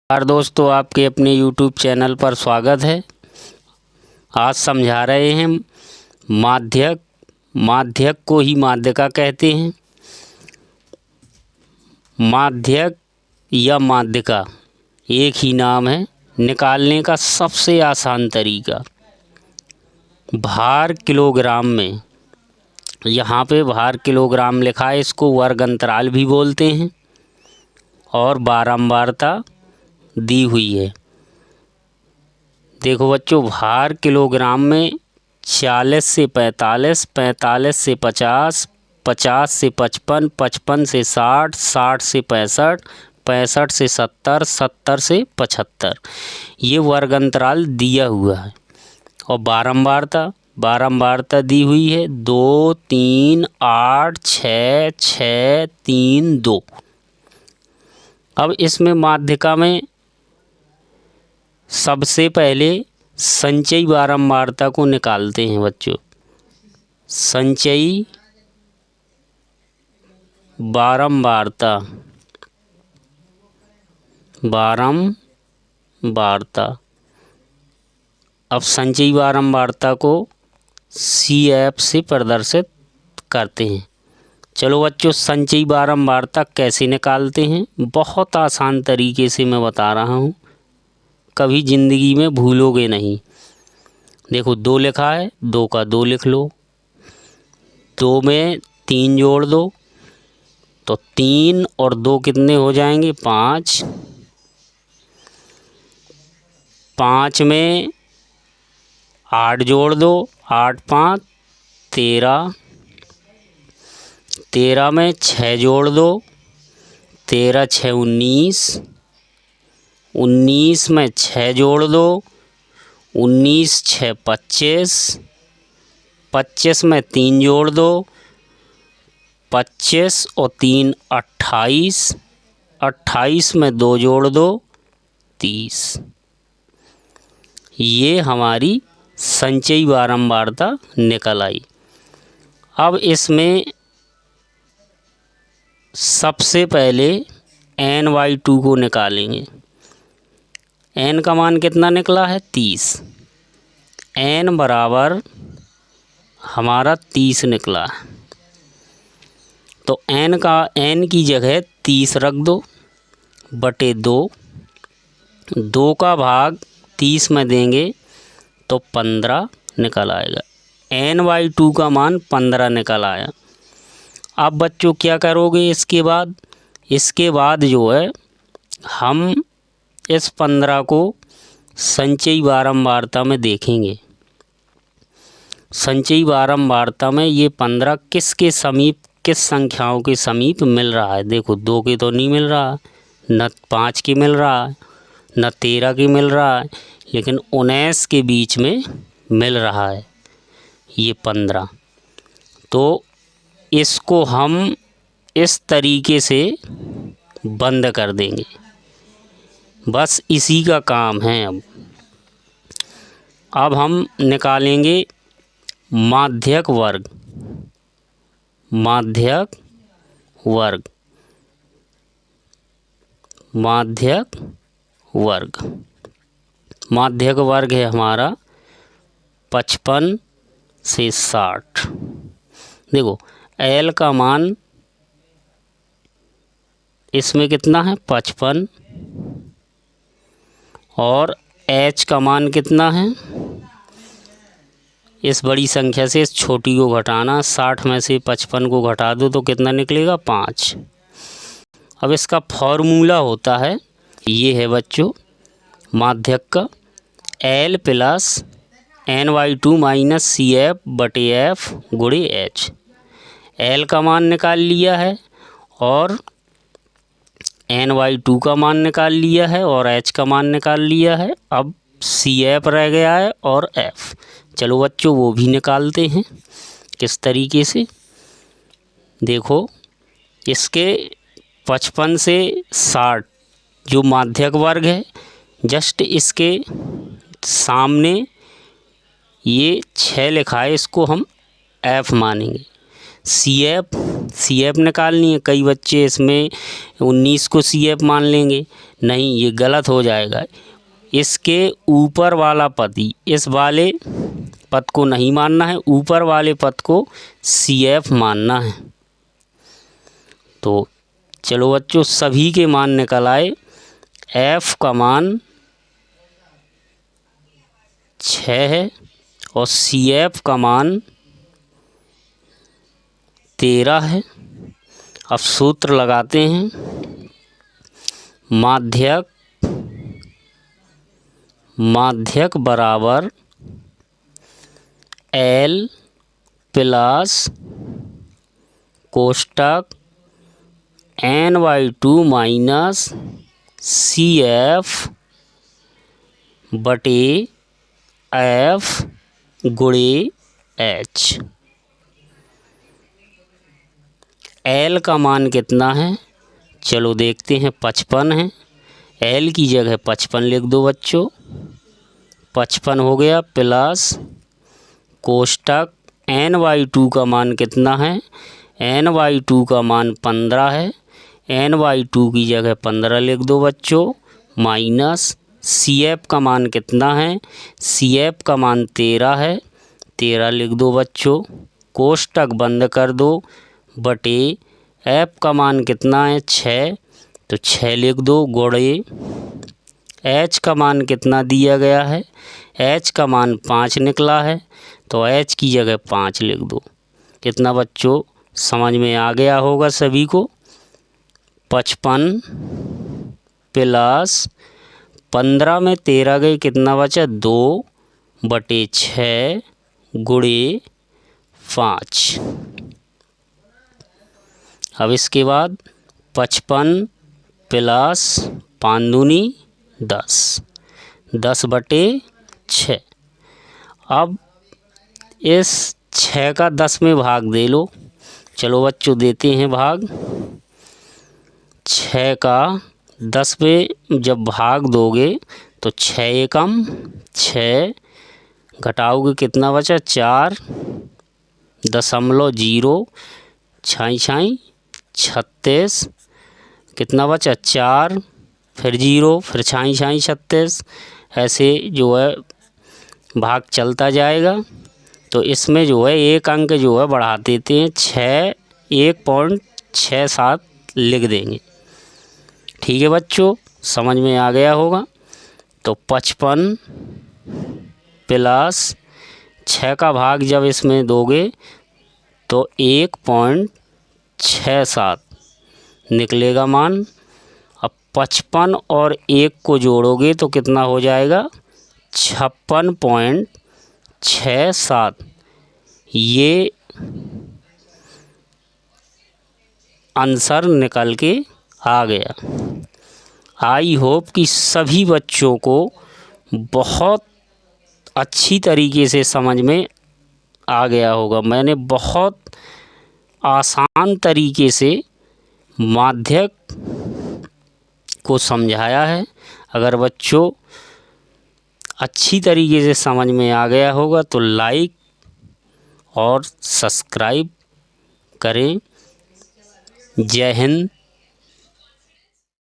दोस्तों, आपके अपने YouTube चैनल पर स्वागत है। आज समझा रहे हैं माध्यक। माध्यक को ही माध्यिका कहते हैं। माध्यक या माध्यिका एक ही नाम है। निकालने का सबसे आसान तरीका, भार किलोग्राम में, यहाँ पे भार किलोग्राम लिखा है, इसको वर्ग अंतराल भी बोलते हैं, और बारंबारता दी हुई है। देखो बच्चों, भार किलोग्राम में 40 से 45, 45 से 50, 50 से 55, 55 से 60, 60 से 65, 65 से 70, 70 से 75, ये वर्ग अंतराल दिया हुआ है। और बारंबारता दी हुई है 2, 3, 8, 6, 6, 3, 2। अब इसमें माध्यिका में सबसे पहले संचयी बारंबारता को निकालते हैं बच्चों। संचयी बारंबारता, अब संचयी बारंबारता को CF से प्रदर्शित करते हैं। चलो बच्चों, संचयी बारंबारता कैसे निकालते हैं, बहुत आसान तरीके से मैं बता रहा हूँ, कभी ज़िंदगी में भूलोगे नहीं। देखो 2 लिखा है, 2 का 2 लिख लो, 2 में 3 जोड़ दो तो 3 और 2 कितने हो जाएंगे, 5। 5 में 8 जोड़ दो, 8, 5, 13। 13 में 6 जोड़ दो, 13, 6, 19। 19 में 6 जोड़ दो, 19, 6, 25। 25 में 3 जोड़ दो, 25 और 3, 28। 28 में 2 जोड़ दो, 30। ये हमारी संचयी बारंबारता निकल आई। अब इसमें सबसे पहले n/2 को निकालेंगे। n का मान कितना निकला है, 30। n बराबर हमारा 30 निकला है, तो n की जगह 30 रख दो बटे 2। 2 का भाग 30 में देंगे तो 15 निकल आएगा। n/2 का मान 15 निकल आया। अब बच्चों क्या करोगे इसके बाद जो है, हम इस 15 को संचयी बारंबारता में देखेंगे। संचयी बारंबारता में ये 15 किसके समीप, किस संख्याओं के समीप मिल रहा है। देखो 2 के तो नहीं मिल रहा, न 5 के मिल रहा है, न 13 के मिल रहा है, लेकिन 19 के बीच में मिल रहा है ये 15। तो इसको हम इस तरीके से बंद कर देंगे, बस इसी का काम है। अब हम निकालेंगे माध्यक वर्ग। माध्यक वर्ग, माध्यक वर्ग, माध्यक वर्ग है हमारा 55 से 60। देखो L का मान इसमें कितना है, 55, और H का मान कितना है, इस बड़ी संख्या से इस छोटी को घटाना। 60 में से 55 को घटा दो तो कितना निकलेगा, 5। अब इसका फॉर्मूला होता है, ये है बच्चों माध्यक का, L plus n/2 minus CF बटे F गुणे H। L का मान निकाल लिया है और n/2 का मान निकाल लिया है और H का मान निकाल लिया है। अब CF रह गया है और F। चलो बच्चों वो भी निकालते हैं। किस तरीके से, देखो इसके 55 से 60 जो माध्यक वर्ग है, जस्ट इसके सामने ये 6 लिखा है, इसको हम F मानेंगे। CF CF निकालनी है। कई बच्चे इसमें 19 को CF मान लेंगे, नहीं, ये गलत हो जाएगा। इसके ऊपर वाला पद, इस वाले पद को नहीं मानना है, ऊपर वाले पद को CF मानना है। तो चलो बच्चों, सभी के मान निकल आए। F का मान 6 है और CF का मान 13 है। अब सूत्र लगाते हैं। माध्यक बराबर L प्लस कोष्टक n/2 माइनस CF बटे F गुणे H। L का मान कितना है, चलो देखते हैं। 55 है। L की जगह 55 लिख दो बच्चों। 55 हो गया प्लस कोष्टक n/2 का मान कितना है, n/2 का मान 15 है। n/2 की जगह 15 लिख दो बच्चों, माइनस CF का मान कितना है, CF का मान 13 है, 13 लिख दो बच्चों। कोष्टक बंद कर दो, बटे F का मान कितना है, 6, तो 6 लिख दो, गुणे H का मान कितना दिया गया है, H का मान 5 निकला है, तो H की जगह 5 लिख दो। कितना बच्चों समझ में आ गया होगा सभी को। 55 प्लस 15 में 13 गए, कितना बचा, 2 बटे 6 गुणे 5। अब इसके बाद 55 प्लस 5 दूनी 10, 10 बटे 6। अब इस 6 का 10 में भाग दे लो। चलो बच्चों देते हैं भाग। 6 का 10 में जब भाग दोगे तो 6 एकम 6, घटाओगे कितना बचा, 4.0, 6 36, कितना बचा, 4, फिर 0, फिर 6 36, ऐसे जो है भाग चलता जाएगा। तो इसमें जो है एक अंक जो है बढ़ा देते हैं, 1.67 लिख देंगे। ठीक है बच्चों, समझ में आ गया होगा। तो 55 प्लस 6 का भाग जब इसमें दोगे तो 1.67 निकलेगा मान। अब 55 और 1 को जोड़ोगे तो कितना हो जाएगा, 56.67। ये आंसर निकल के आ गया। आई होप कि सभी बच्चों को बहुत अच्छी तरीके से समझ में आ गया होगा। मैंने बहुत आसान तरीके से माध्यक को समझाया है। अगर बच्चों अच्छी तरीके से समझ में आ गया होगा तो लाइक और सब्सक्राइब करें। जय हिंद,